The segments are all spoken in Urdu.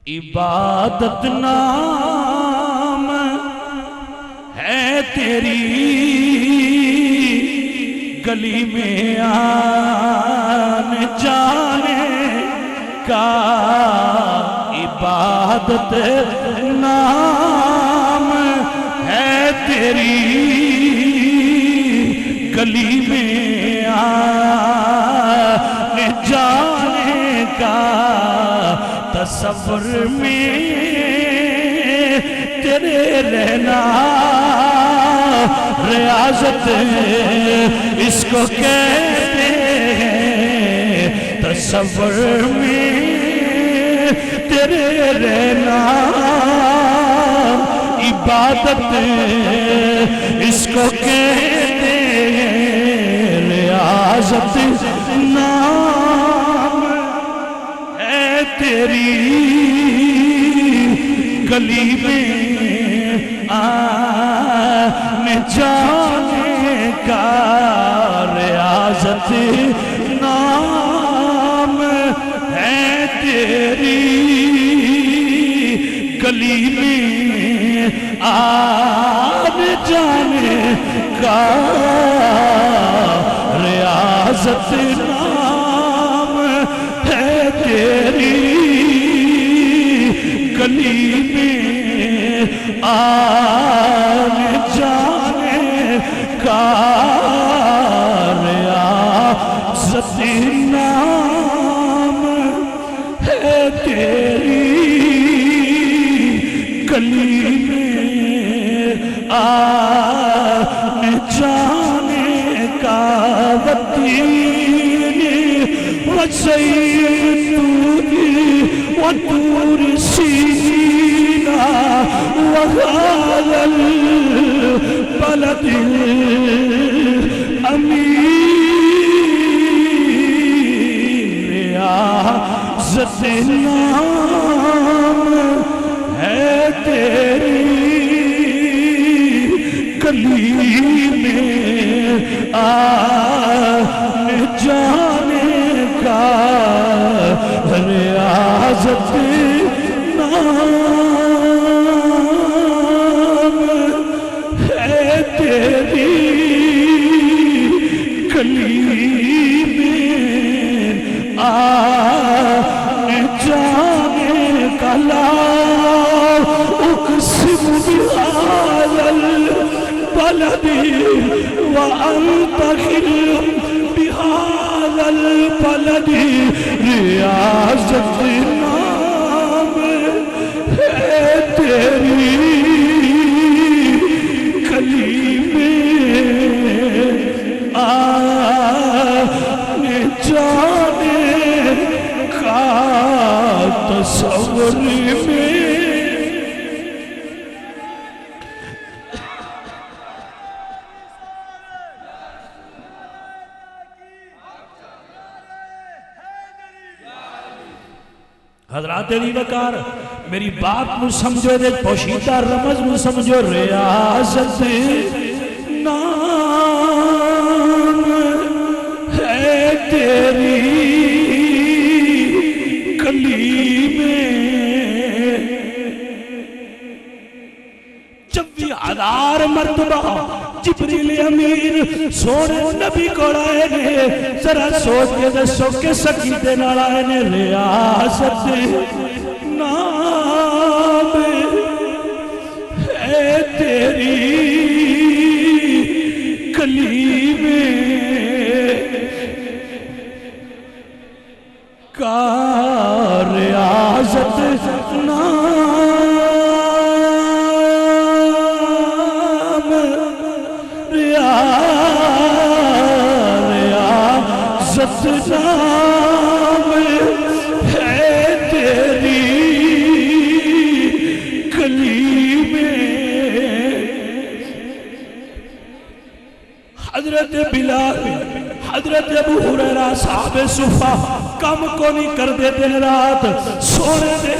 عبادت نام ہے تیری گلی میں آنے جانے کا، عبادت نام ہے تیری گلی میں آنے جانے کا، تصور میں تیرے رہنا ریاضت اس کو کہتے ہیں، تصور میں تیرے رہنا عبادت اس کو کہتے ہیں، ریاضت نام ہے تیری گلی میں آنے جانے کا، ریاضت نام ہے تیری گلی میں آنے جانے کا، ریاضت نام ہے تیری گلی میں آنے جانے کا، ریاضت نام ہے تیری گلی میں آنے جانے کا، وطینی وزیتونی وطور سینا وهذا البلد الأمين، ریاضت نام ہے تیری گلی میں آنے جانے کا، ریاضت نام ہے تیری گلی میں آنے جانے کا، لا اقسم بهذا البلد وانت حل بهذا البلد، ریاضت نام ہے تیری گلی میں آنے جانے کا، تصور میں حضرات علی وقار میری بات نو سمجھو، دے پوشیدہ رمز نو سمجھو، ریاضت نام ہے تیری گلی میں، 24,000 مرتبہ جبریل امین سونے نبی کو آئے نے، ذرا سوچ کے دسو کہ سکیتے نال آئے نے، ریاضت نام ہے تیری گلی میں کا، ریاضت نام ریاضت نام ہے تیری گلی میں، حضرت بلال حضرت ابو ہریرہ صاحب صفہ کم کو نہیں کر دے، دن رات سونے دے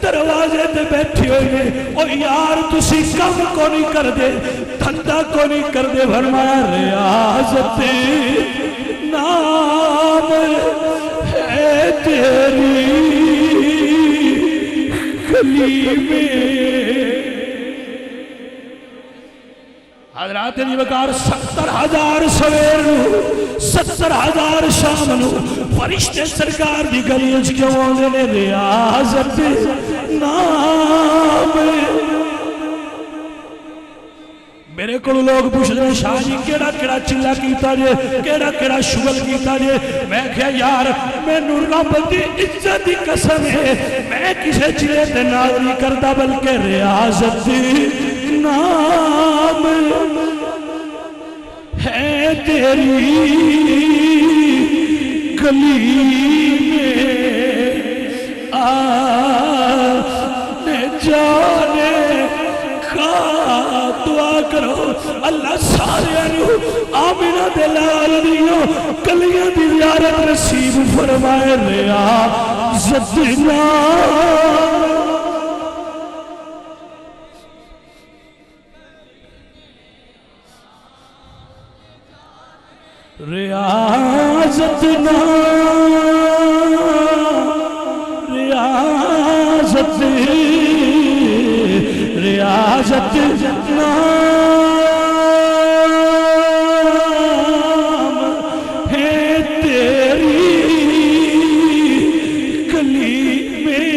دروازے تے بیٹھی ہوئے، او یار تسی کم کو نہیں کر دے، دھندا کو نہیں کر دے، فرمایا ریاضت نام ہے تیری گلی میں حضرات دی وقار 70,000 سویر نو 70,000 شام نو فرشتے سرکار دی گلی اچھ کیوں آنے نے ریاضت نام میرے کو لوگ پوچھتے ہیں شاہ جی کیڑا کیڑا چلا کیتا جے کیڑا کیڑا شغل کیتا جے میں کہا یار میں رب دی عزت دی قسم ہے میں کسے چلے تے ناز نہیں کرتا بلکہ ریاضت نام ہے تیری گلی میں آنے جانے کا دعا کرو اللہ سارے آمینہ دلال دیو گلیاں دی زیارت نصیب فرمائے ریاضت نام ریاضت نام ریاضت ریاضت نام ہے تیری گلی میں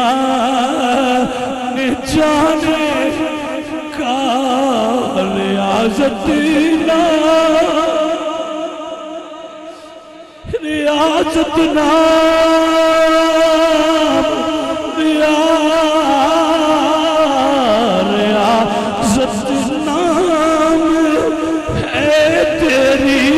آنے جانے کا ریاضت ریاضت نام ریاضت نام ہے تیری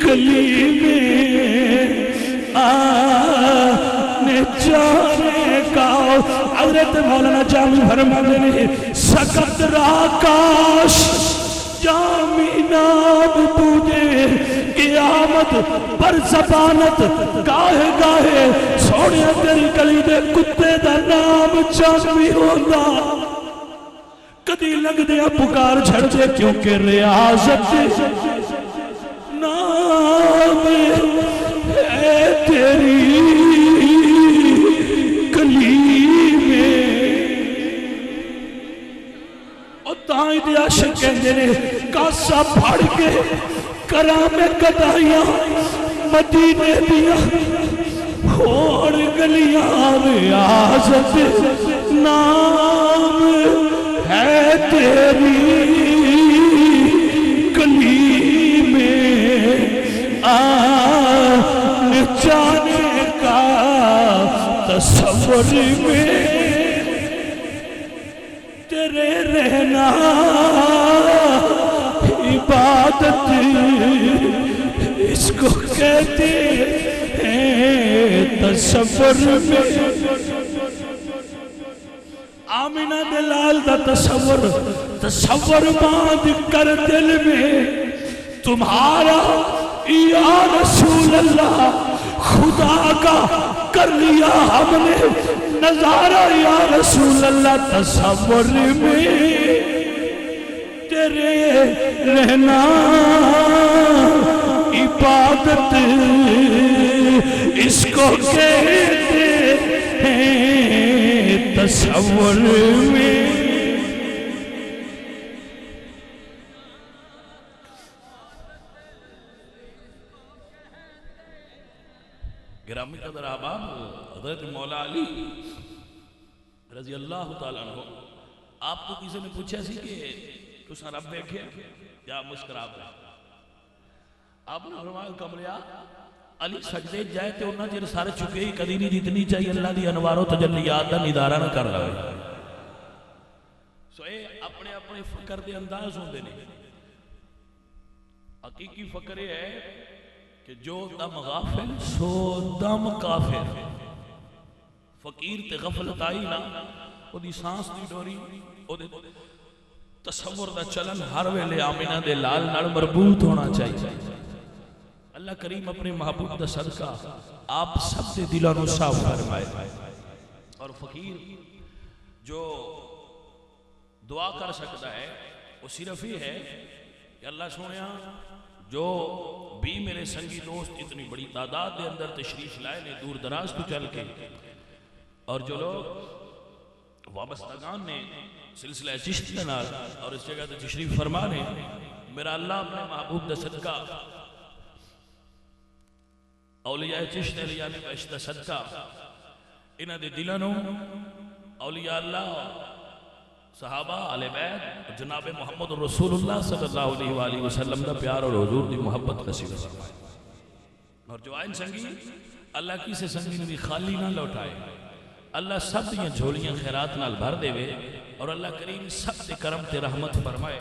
گلی میں آنے جانے کا حضرت مولانا جامی فرماتے ہیں سکت راکاش جامی نام تجھے قیامت پر زبانت گاہے گاہے سوڑے تیری گلی دے کتے دا نام جامی ہوتا کدی لگ دیا پکار چھڑ دے کیونکہ ریاضت نام ہے تیری گلی میں تائیں دیا شکیں دینے کاسا پھاڑ کے کرام قدائیاں مدینے دیا اور گلیاں ریاضت نام ہے تیری گلی میں آنے جانے کا تصور میں تیرے رہنا عبادت اس کو کہتے ہیں تصور میں آمینہ دلال دا تصور باندھ کر دل میں تمہارا یا رسول اللہ خدا کا کر لیا ہم نے نظارہ یا رسول اللہ تصور میں تیرے رہنا عبادت اس کو کہتے ہیں تصور میں گرامی قدر آباب حضرت مولا علی رضی اللہ تعالیٰ عنہ آپ کو کسی نے پوچھا سی کہ تُسا رب دیکھے یا مسکراب رہا آپ نے فرمایا کمریا علی سجدے جائے تے انہاں جر سارے چکے ہی کدی نہیں جتنی چاہیے اللہ دی انوار و تجلیات دا ندارہ نہ کر رہا ہے سو اے اپنے اپنے فکر دے انداز ہوں دے نہیں حقیقی فکر یہ ہے کہ جو دم غافل سو دم کافر فقیر تے غفلت آئی نا او دی سانس دی ڈوری او دے تصور دا چلن ہر ویلے آمینہ دے لال نال مربوط ہونا چاہیے اللہ کریم اپنے محبوب دا صدقہ آپ سب دے دلانوں صاف فرمائے اور فقیر جو دعا کر سکتا ہے وہ صرف ہی ہے کہ اللہ سونیا جو بھی میرے سنگی دوست اتنی بڑی تعداد دے اندر تشریف لائے نے دور دراز تو چل کے، اور جو لوگ وابستگان نے سلسلہ چشتی نال اور اس جگہ تے تشریف فرما نے، میرا اللہ اپنے محبوب دا صدقہ، اولیاء چشت علیہ نے بیشتہ صدقہ انہ دے دلانوں اولیاء اللہ صحابہ آل بیت جناب محمد رسول اللہ صلی اللہ علیہ وآلہ وسلم دا پیار اور حضور دی محبت نصیب فرمائے، اور جو آئین سنگی اللہ کی سے سنگی نے بھی خالی نہ لوٹائے، اللہ سب دیاں جھولیاں خیرات نال بھر دے وے، اور اللہ کریم سب دے کرم تے رحمت فرمائے۔